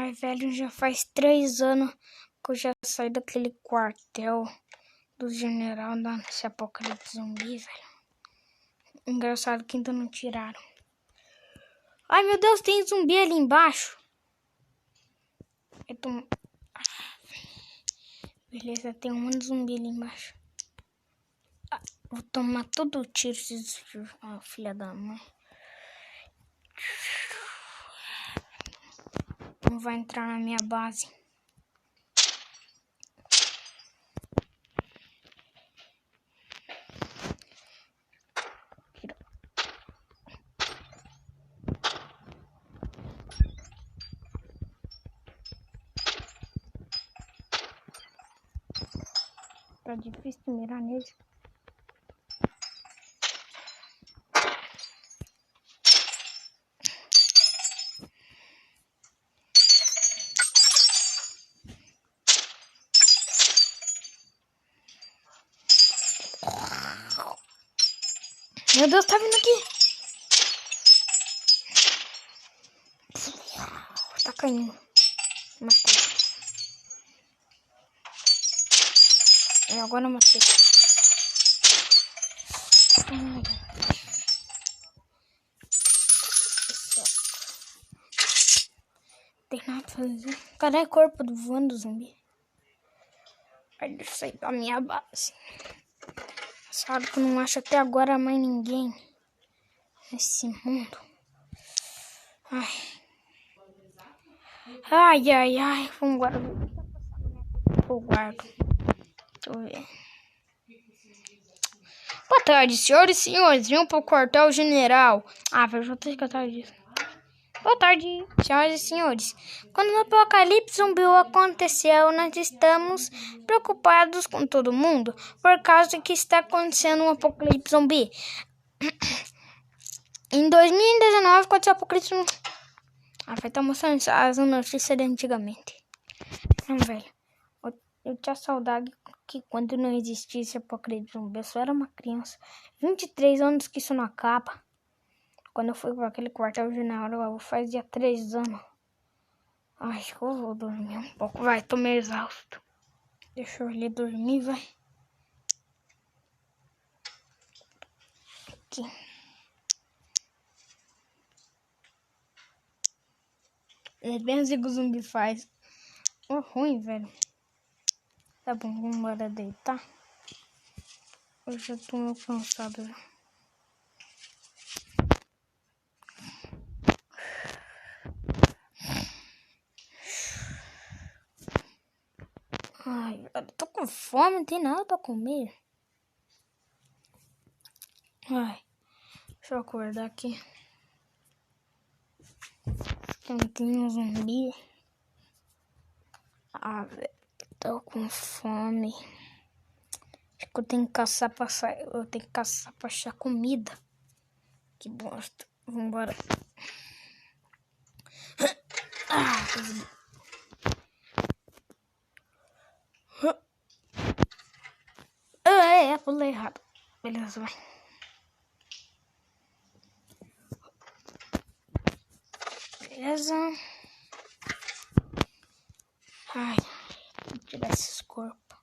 Ai, velho, já faz 3 anos que eu já saí daquele quartel do general nesse apocalipse zumbi, velho. Engraçado que ainda não tiraram. Ai, meu Deus, tem zumbi ali embaixo. Beleza, tem um monte de zumbi ali embaixo. Vou tomar todo o tiro, filha da mãe. Não vai entrar na minha base. Tá difícil de mirar neles. Meu Deus, tá vindo aqui. Tá caindo. Matei. Agora eu matei. Tem nada pra fazer. Cadê o corpo do voando zumbi? Vai sair da minha base. Sabe que eu não acho até agora mais ninguém nesse mundo. Ai. Vamos embora. Eu guardo. Deixa eu ver. Boa tarde, senhoras e senhores. Venham para o quartel-general. Velho, já tô escutando disso. Boa tarde, senhoras e senhores. Quando o apocalipse zumbi aconteceu, nós estamos preocupados com todo mundo por causa que está acontecendo um apocalipse zumbi. Em 2019, aconteceu o apocalipse zumbi. Vai estar mostrando as notícias de antigamente. Não, velho. Eu tinha saudade que quando não existisse apocalipse zumbi, eu só era uma criança. 23 anos que isso não acaba. Quando eu fui para aquele quartel-general, fazia 3 anos. Ai, eu vou dormir um pouco. Vai, tô meio exausto. Deixa eu ali dormir, vai. Aqui. É bem assim que o zumbi faz. Ruim, velho. Tá bom, vamos embora deitar. Eu já tô meio cansado. Ai, eu tô com fome, não tem nada pra comer. Ai, deixa eu acordar aqui. Não tem um zumbi. Velho, tô com fome. Acho que eu tenho que caçar pra sair. Eu tenho que caçar pra achar comida. Que bosta. Vambora. Pulei errado. Beleza, vai. Beleza. Ai, vou tirar esses corpos.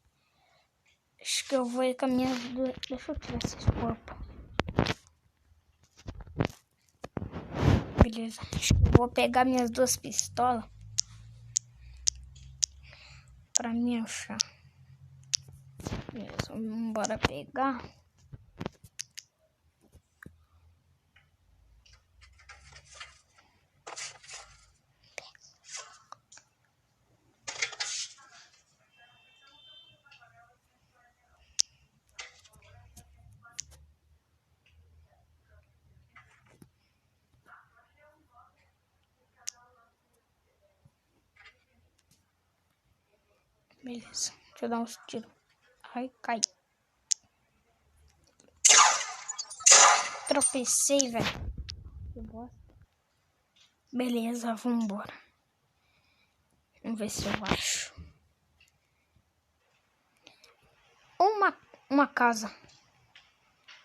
Acho que eu vou ir com as minhas duas. Deixa eu tirar esses corpos. Beleza. Acho que eu vou pegar minhas 2 pistolas. Pra me achar. Beleza, vamos embora pegar. Beleza, deixa eu dar uns tiros. Ai, cai. Tropecei, velho. Que bosta. Beleza, vambora. Vamos ver se eu acho. Uma casa.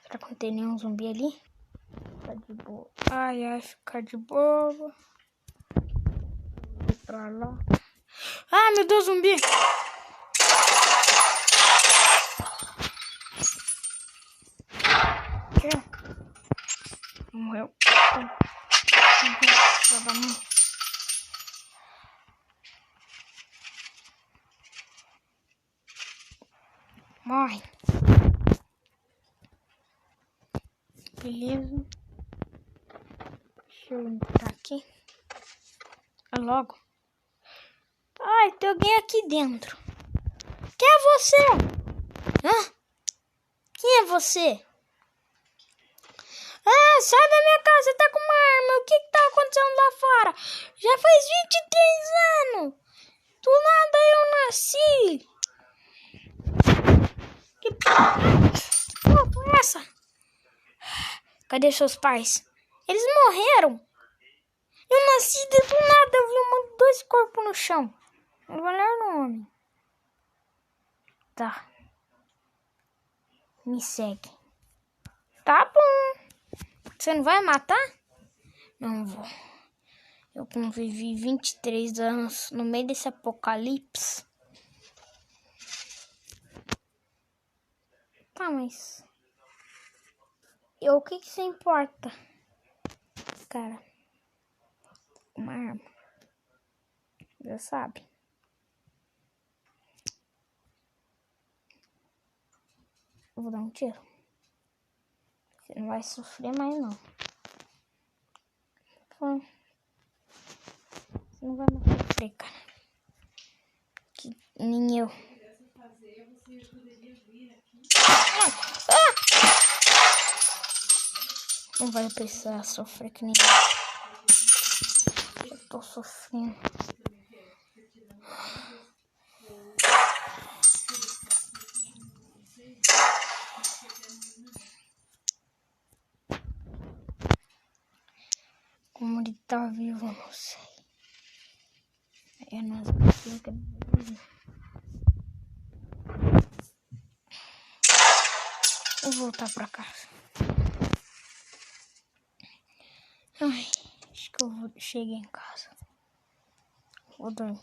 Será que não tem nenhum zumbi ali? Ficar de boa. Ai, ficar de boa. pra lá. Ah, meu Deus, zumbi! Morreu. Morre. Beleza. Deixa eu entrar aqui. É logo. Ai, tem alguém aqui dentro. Quem é você? Hã? Quem é você? Ah, sai da minha casa, tá com uma arma. O que tá acontecendo lá fora? Já faz 23 anos. Do nada eu nasci. Que porra foi essa? Cadê seus pais? Eles morreram. Eu nasci do nada, eu vi dois corpos no chão. Mulher no homem. Tá. Me segue. Tá bom. Você não vai matar? Não vou. Eu convivi 23 anos no meio desse apocalipse. Tá, mas... o que você importa? Cara. Uma arma. Já sabe. Eu vou dar um tiro. Você não vai sofrer mais, não. Você não vai mais sofrer, cara. Que nem eu. Não vai precisar sofrer que nem eu. Eu tô sofrendo. Como ele tá vivo, eu não sei. É nós que vou voltar pra casa. Ai, acho que eu cheguei em casa. Vou dormir.